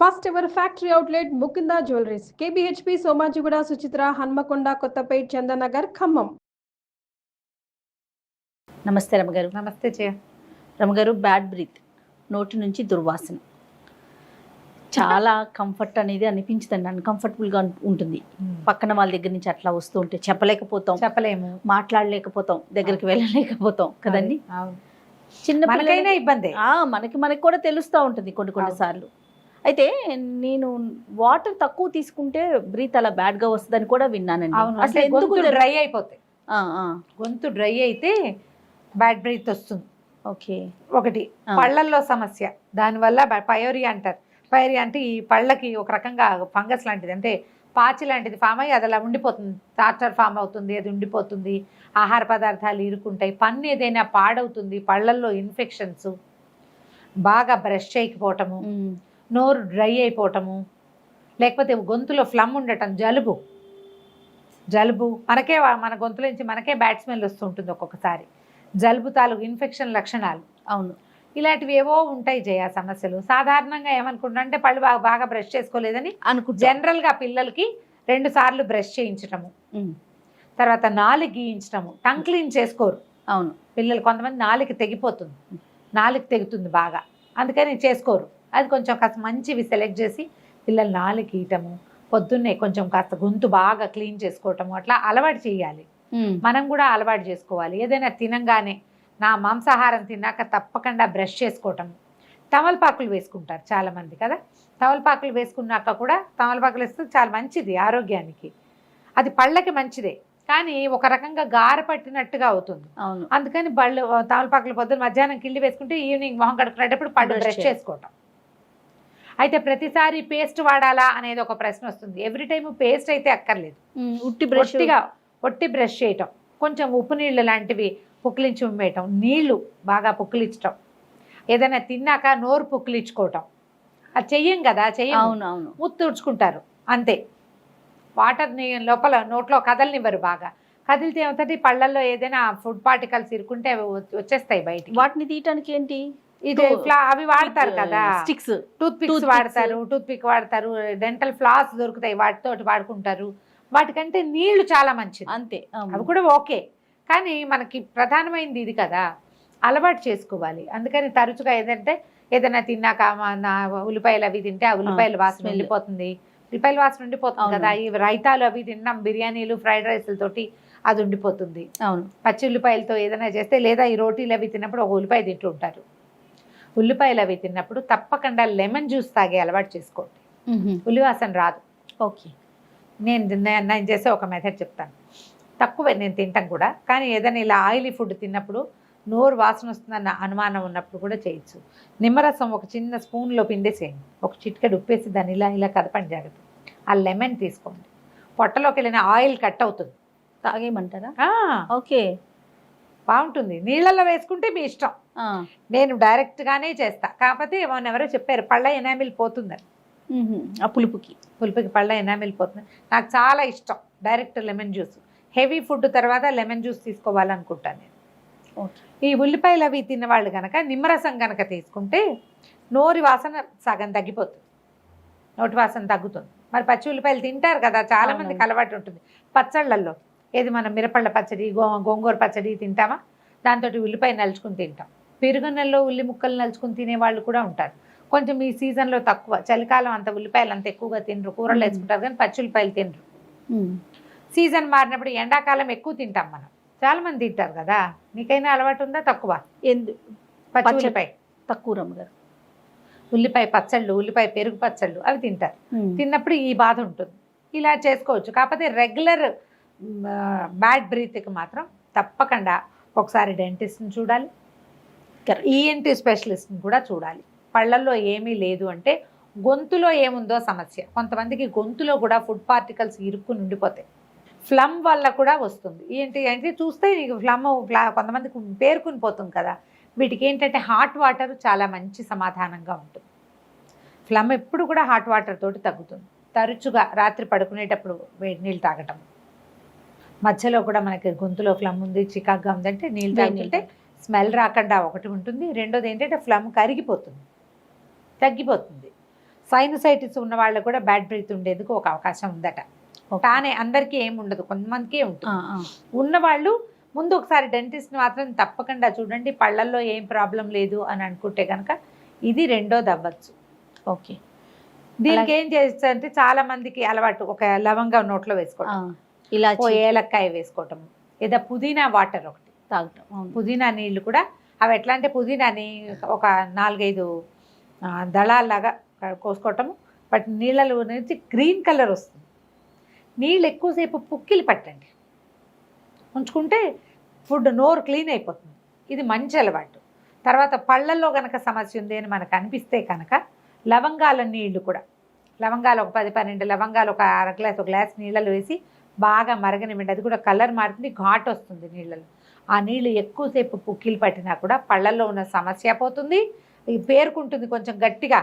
First ever factory outlet Mukunda jewelleries KBHP Somajiguda Suchitra Hanamkonda Kothapet Chandanagar Khammam. నమస్తే రమగారు. నమస్తే చే రమగారు, బ్యాడ్ బ్రీత్, నోటి నుంచి దుర్వాసన చాలా కంఫర్ట్ అనేది అనిపించదండి, అన్కంఫర్టబుల్గా ఉంటుంది. పక్కన వాళ్ళ దగ్గర నుంచి అట్లా వస్తూ ఉంటే చెప్పలేము, మాట్లాడలేకపోతాం, దగ్గరికి వెళ్ళలేకపోతాం కదండి. చిన్న పిల్లలైనా ఇబ్బంది, మనకి కూడా తెలుస్తూ ఉంటుంది కొన్ని సార్లు. అయితే నేను వాటర్ తక్కువ తీసుకుంటే బ్రీత్ అలా బ్యాడ్గా వస్తుందని కూడా విన్నానండి. అసలు ఎందుకు డ్రై అయిపోతాయి, గొంతు డ్రై అయితే బ్యాడ్ బ్రీత్ వస్తుంది. ఓకే, ఒకటి పళ్ళల్లో సమస్య, దానివల్ల పయోరియా అంటారు. పయోరియా అంటే ఈ పళ్ళకి ఒక రకంగా ఫంగస్ లాంటిది, అంటే పాచి లాంటిది ఫామ్ అయ్యి అది అలా ఉండిపోతుంది, టార్చర్ ఫామ్ అవుతుంది, అది ఉండిపోతుంది. ఆహార పదార్థాలు ఇరుక్కుంటాయి, పన్ను ఏదైనా పాడవుతుంది, పళ్ళల్లో ఇన్ఫెక్షన్స్, బాగా బ్రష్ చేయకపోవటము, నోరు డ్రై అయిపోవటము, లేకపోతే గొంతులో ఫ్లమ్ ఉండటం, జలుబు మన గొంతులో నుంచి మనకే బ్యాడ్ స్మెల్ వస్తూ ఉంటుంది ఒక్కొక్కసారి. జలుబు తాలూకు ఇన్ఫెక్షన్ లక్షణాలు, అవును, ఇలాంటివి ఏవో ఉంటాయి జయ సమస్యలు. సాధారణంగా ఏమనుకుంటా అంటే పళ్ళు బాగా బ్రష్ చేసుకోలేదని జనరల్గా పిల్లలకి 2 సార్లు బ్రష్ చేయించటము, తర్వాత నాలుగు గీయించటము, టంగ్ క్లీన్ చేసుకోరు. అవును, పిల్లలు కొంతమంది నాలుగు తెగుతుంది బాగా, అందుకని చేసుకోరు. అది కొంచెం కాస్త మంచివి సెలెక్ట్ చేసి పిల్లలు నాలుగు గీయటము, పొద్దున్నే కొంచెం కాస్త గొంతు బాగా క్లీన్ చేసుకోవటము, అట్లా అలవాటు చేయాలి. మనం కూడా అలవాటు చేసుకోవాలి. ఏదైనా తినంగానే మాంసాహారం తిన్నాక తప్పకుండా బ్రష్ చేసుకోవటం. తమలపాకులు వేసుకుంటారు చాలామంది కదా, తమలపాకులు వేసుకున్నాక కూడా తమలపాకులు వేస్తే చాలా మంచిది ఆరోగ్యానికి, అది పళ్ళకి మంచిదే. కానీ ఒక రకంగా గార పట్టినట్టుగా అవుతుంది. అందుకని తమలపాకులు పొద్దున్న మధ్యాహ్నం కిళ్ళి వేసుకుంటే ఈవినింగ్ మొహం కడుక్కునేటప్పుడు పళ్ళు బ్రష్ చేసుకోవటం. అయితే ప్రతిసారి పేస్ట్ వాడాలా అనేది ఒక ప్రశ్న వస్తుంది. ఎవ్రీ టైము పేస్ట్ అయితే అక్కర్లేదు, ఒట్టి బ్రష్ చేయటం, కొంచెం ఉప్పు నీళ్ళు లాంటివి పుక్కిలించి ఉమ్మేయటం, నీళ్లు బాగా పుక్కిలించటం, ఏదైనా తిన్నాక నోరు పుక్కిలించుకోవటం. అది చెయ్యం కదా, ముత్తు తుడుచుకుంటారు అంతే. వాటర్ని లోపల నోట్లో కదలనివ్వరు, బాగా కదిలితే ఏమవుతుంది, పళ్ళల్లో ఏదైనా ఫుడ్ పార్టికల్స్ ఇరుకుంటే అవి వచ్చేస్తాయి బయటికి. వాటిని తీయటానికి ఏంటి, ఇది అవి వాడతారు కదా, స్టిక్స్, టూత్ పిక్ వాడతారు, డెంటల్ ఫ్లాస్ దొరుకుతాయి, వాటితోటి వాడుకుంటారు. వాటికంటే నీళ్లు చాలా మంచిది, అంతే. అవి కూడా ఓకే, కానీ మనకి ప్రధానమైనది ఇది కదా, అలవాటు చేసుకోవాలి. అందుకని తరచుగా ఏదైనా తిన్నాక ఉల్లిపాయలు అవి తింటే ఆ ఉల్లిపాయల వాసన వెళ్ళిపోతుంది, ఉల్లిపాయల వాసన ఉండిపోతుంది కదా. ఈ రైతాలు అవి తిన్నాం, బిర్యానీలు ఫ్రైడ్ రైస్లతోటి అది ఉండిపోతుంది. అవును, పచ్చి ఉల్లిపాయలతో ఏదైనా చేస్తే, లేదా ఈ రోటీలు అవి తిన్నప్పుడు ఒక ఉల్లిపాయ తింటూ ఉంటారు. ఉల్లిపాయలు అవి తిన్నప్పుడు తప్పకుండా లెమన్ జ్యూస్ తాగే అలవాటు చేసుకోండి, ఉల్లివాసన రాదు. ఓకే, నేను చేసే ఒక మెథడ్ చెప్తాను, తక్కువే నేను తింటాం కూడా, కానీ ఏదైనా ఇలా ఆయిలీ ఫుడ్ తిన్నప్పుడు నోరు వాసన వస్తుందన్న అనుమానం ఉన్నప్పుడు కూడా చేయొచ్చు. నిమ్మరసం ఒక చిన్న స్పూన్లో పిండేసేయండి, ఒక చిటికెడు ఉప్పేసి దాన్ని ఇలా కదపండి జాగ్రత్త. ఆ లెమన్ తీసుకోండి, పొట్టలోకి వెళ్ళిన ఆయిల్ కట్ అవుతుంది, తాగేయమంటారా? ఓకే, బాగుంటుంది. నీళ్ళల్లో వేసుకుంటే మీ ఇష్టం, నేను డైరెక్ట్గానే చేస్తా. కాకపోతే ఎవరో చెప్పారు పళ్ళ ఎనామిల్ పోతుందని, ఆ పులుపుకి పళ్ళ ఎనామిల్ పోతుంది. నాకు చాలా ఇష్టం direct lemon juice. Heavy food తర్వాత లెమన్ జ్యూస్ తీసుకోవాలనుకుంటాను నేను. ఈ ఉల్లిపాయలు అవి తిన్నవాళ్ళు కనుక నిమ్మరసం కనుక తీసుకుంటే నోరి వాసన సగం తగ్గిపోతుంది, నోటి వాసన తగ్గుతుంది. మరి పచ్చి ఉల్లిపాయలు తింటారు కదా, చాలా మందికి అలవాటు ఉంటుంది. పచ్చళ్ళల్లో ఏది మనం మిరపళ్ళ పచ్చడి, గోంగూర పచ్చడి తింటామా, దాంతో ఉల్లిపాయ నలుచుకుని తింటాం. పెరుగున్నెల్లో ఉల్లి ముక్కలు నలుచుకుని తినేవాళ్ళు కూడా ఉంటారు. కొంచెం ఈ సీజన్లో తక్కువ, చలికాలం అంత ఉల్లిపాయలు అంత ఎక్కువగా తినరు, కూరలు వేసుకుంటారు కానీ పచ్చి ఉల్లిపాయలు తినరు. సీజన్ మారినప్పుడు ఎండాకాలం ఎక్కువ తింటాం మనం, చాలా మంది తింటారు కదా. నీకైనా అలవాటు ఉందా? తక్కువ పచ్చి ఉల్లిపాయ తక్కువ రమ్మగారు. ఉల్లిపాయ పచ్చళ్ళు, ఉల్లిపాయ పెరుగు పచ్చళ్ళు అవి తింటారు. తిన్నప్పుడు ఈ బాధ ఉంటుంది. ఇలా చేసుకోవచ్చు. కాకపోతే రెగ్యులర్ బ్యాడ్ బ్రీత్కి మాత్రం తప్పకుండా ఒకసారి డెంటిస్ట్ని చూడాలి, ఈఎన్టీ స్పెషలిస్ట్ని కూడా చూడాలి. పళ్ళల్లో ఏమీ లేదు అంటే గొంతులో ఏముందో సమస్య. కొంతమందికి గొంతులో కూడా ఫుడ్ పార్టికల్స్ ఇరుక్కుని ఉండిపోతాయి, ఫ్లమ్ వల్ల కూడా వస్తుంది. ఏంటి చూస్తే నీకు ఫ్లమ్ కొంతమందికి పేరుకుని పోతుంది కదా. వీటికి ఏంటంటే హాట్ వాటర్ చాలా మంచి సమాధానంగా ఉంటుంది. ఫ్లమ్ ఎప్పుడు కూడా హాట్ వాటర్ తోటి తగ్గుతుంది. తరచుగా రాత్రి పడుకునేటప్పుడు వేడి నీళ్ళు తాగటం, మధ్యలో కూడా మనకి గొంతులో ఫ్లమ్ ఉంది, చికాగ్గా ఉందంటే నీళ్ళు తాగుతుంటే స్మెల్ రాకుండా ఒకటి ఉంటుంది. రెండోది ఏంటంటే ఫ్లమ్ కరిగిపోతుంది, తగ్గిపోతుంది. సైనసైటిస్ ఉన్న వాళ్ళకు కూడా బ్యాడ్ బ్రీత్ ఉండేందుకు ఒక అవకాశం ఉందట. Okay. కానీ అందరికీ ఏమి ఉండదు, కొంతమందికే ఉంటుంది. ఆ. ఉన్నవాళ్ళు ముందు ఒకసారి డెంటిస్ట్ని మాత్రం తప్పకుండా చూడండి. పళ్ళల్లో ఏం ప్రాబ్లం లేదు అని అనుకుంటే కనుక ఇది రెండోది అవ్వచ్చు. ఓకే. దీనికి ఏం చేస్తారంటే చాలా మందికి అలవాటు ఒక లవంగం నోట్లో వేసుకోవటం, ఇలా ఓ ఏలక్కాయ వేసుకోవటం, లేదా పుదీనా వాటర్ ఒకటి తాగటం. అవును. పుదీనా నీళ్లు కూడా అవి ఎట్లా అంటే పుదీనాని ఒక 4-5 దళాల్లాగా కోసుకోవటము. బట్ నీళ్ళలో నుంచి గ్రీన్ కలర్ వస్తుంది. నీళ్ళు ఎక్కువసేపు పుక్కిలి పట్టండి, ఉంచుకుంటే ఫుడ్ నోరు క్లీన్ అయిపోతుంది. ఇది మంచి అలవాటు. తర్వాత పళ్ళల్లో కనుక సమస్య ఉంది అని మనకు అనిపిస్తే కనుక లవంగాల నీళ్లు కూడా, లవంగాలు ఒక 10-12 లవంగాలు ఒక ఒక గ్లాస్ నీళ్ళలో వేసి బాగా మరగనివ్వండి. అది కూడా కలర్ మారుతుంది, ఘాట్ వస్తుంది నీళ్ళలో. ఆ నీళ్ళు ఎక్కువసేపు పుక్కిలు పట్టినా కూడా పళ్ళల్లో ఉన్న సమస్య పోతుంది. ఇది పేరుకుంటుంది కొంచెం గట్టిగా,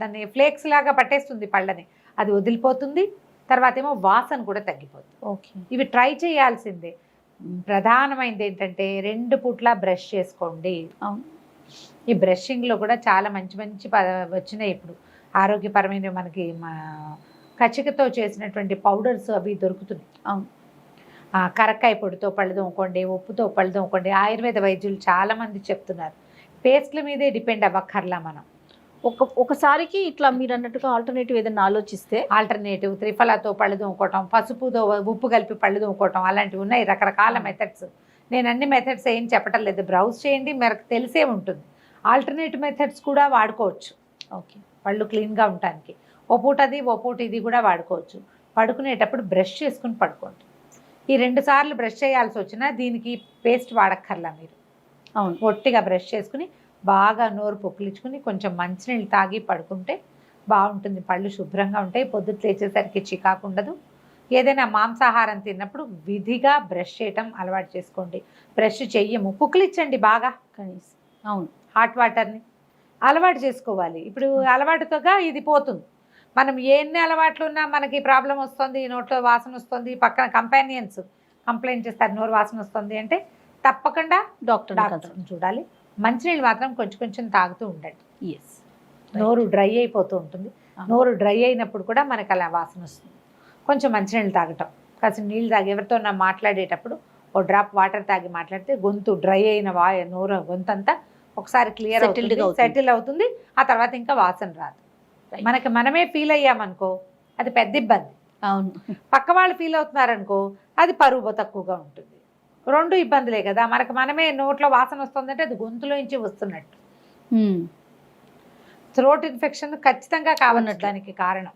దాన్ని ఫ్లేక్స్ లాగా పట్టేస్తుంది పళ్ళని, అది వదిలిపోతుంది. తర్వాత ఏమో వాసన కూడా తగ్గిపోతుంది. ఓకే. ఇవి ట్రై చేయాల్సిందే. ప్రధానమైనది ఏంటంటే 2 పూట్ల బ్రష్ చేసుకోండి. అవును. ఈ బ్రషింగ్లో కూడా చాలా మంచి మంచి వచ్చినాయి ఇప్పుడు ఆరోగ్యపరమైన. మనకి కచ్చికతో చేసినటువంటి పౌడర్స్ అవి దొరుకుతున్నాయి. అవును. కరక్కాయ పొడితో పళ్ళు తోముకోండి, ఉప్పుతో పళ్ళు తోముకోండి. ఆయుర్వేద వైద్యులు చాలామంది చెప్తున్నారు. పేస్ట్ల మీదే డిపెండ్ అవ్వక్కర్లా మనం. ఒకసారికి ఇట్లా మీరు అన్నట్టుగా ఆల్టర్నేటివ్ ఏదైనా ఆలోచిస్తే, ఆల్టర్నేటివ్ త్రిఫలాతో పళ్ళు తోముకోవటం, పసుపుతో ఉప్పు కలిపి పళ్ళు తోముకోవటం, అలాంటివి ఉన్నాయి రకరకాల మెథడ్స్. నేను అన్ని మెథడ్స్ ఏం చెప్పటం లేదు, బ్రౌజ్ చేయండి, మనకు తెలిసే ఉంటుంది. ఆల్టర్నేటివ్ మెథడ్స్ కూడా వాడుకోవచ్చు. ఓకే. పళ్ళు క్లీన్గా ఉండటానికి ఓ పూట అది ఓ పూట ఇది కూడా వాడుకోవచ్చు. పడుకునేటప్పుడు బ్రష్ చేసుకుని పడుకోండి. ఈ 2 సార్లు బ్రష్ చేయాల్సి వచ్చినా దీనికి పేస్ట్ వాడక్కర్లా మీరు. అవును. ఒట్టిగా బ్రష్ చేసుకుని బాగా నోరు పొక్కిలించుకుని కొంచెం మంచినీళ్ళు తాగి పడుకుంటే బాగుంటుంది. పళ్ళు శుభ్రంగా ఉంటాయి, పొద్దుట లేచేసరికి చికాకు ఉండదు. ఏదైనా మాంసాహారం తిన్నప్పుడు విధిగా బ్రష్ చేయటం అలవాటు చేసుకోండి. బ్రష్ చెయ్యము, పుక్కిలించండి బాగా కనీసం. అవును. హాట్ వాటర్ని అలవాటు చేసుకోవాలి. ఇప్పుడు అలవాటుతోగా ఇది పోతుంది. మనం ఎన్ని అలవాట్లు ఉన్నా మనకి ప్రాబ్లం వస్తుంది, నోట్లో వాసన వస్తుంది, పక్కన కంపానియన్స్ కంప్లైంట్ చేస్తారు నోరు వాసన వస్తుంది అంటే తప్పకుండా డాక్టర్ని చూడాలి. మంచినీళ్ళు మాత్రం కొంచెం కొంచెం తాగుతూ ఉండండి. ఎస్. నోరు డ్రై అయిపోతూ ఉంటుంది. నోరు డ్రై అయినప్పుడు కూడా మనకు అలా వాసన వస్తుంది. కొంచెం మంచినీళ్ళు తాగటం, కాస్త నీళ్ళు తాగి ఎవరితో మాట్లాడేటప్పుడు ఓ డ్రాప్ వాటర్ తాగి మాట్లాడితే గొంతు డ్రై అయిన నోరు గొంతంతా ఒకసారి క్లియర్ సెటిల్ అవుతుంది. ఆ తర్వాత ఇంకా వాసన రాదు. మనకి మనమే ఫీల్ అయ్యామనుకో అది పెద్ద ఇబ్బంది. అవును. పక్క వాళ్ళు ఫీల్ అవుతున్నారనుకో అది పరువు తక్కువగా ఉంటుంది. 2 ఇబ్బందులే కదా. మనకు మనమే నోట్లో వాసన వస్తుందంటే అది గొంతులో నుంచి వస్తున్నట్టు. థ్రోట్ ఇన్ఫెక్షన్ ఖచ్చితంగా కావచ్చు దానికి కారణం.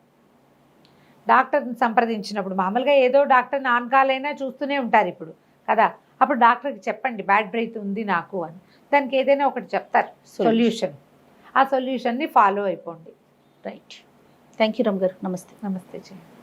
డాక్టర్ని సంప్రదించినప్పుడు మామూలుగా ఏదో డాక్టర్ నాన్నకాలైనా చూస్తూనే ఉంటారు ఇప్పుడు కదా. అప్పుడు డాక్టర్కి చెప్పండి బ్యాడ్ బ్రీత్ ఉంది నాకు అని. దానికి ఏదైనా ఒకటి చెప్తారు సొల్యూషన్. ఆ సొల్యూషన్ని ఫాలో అయిపోండి. రైట్. థ్యాంక్ యూ రమ్ గారు. నమస్తే. నమస్తే.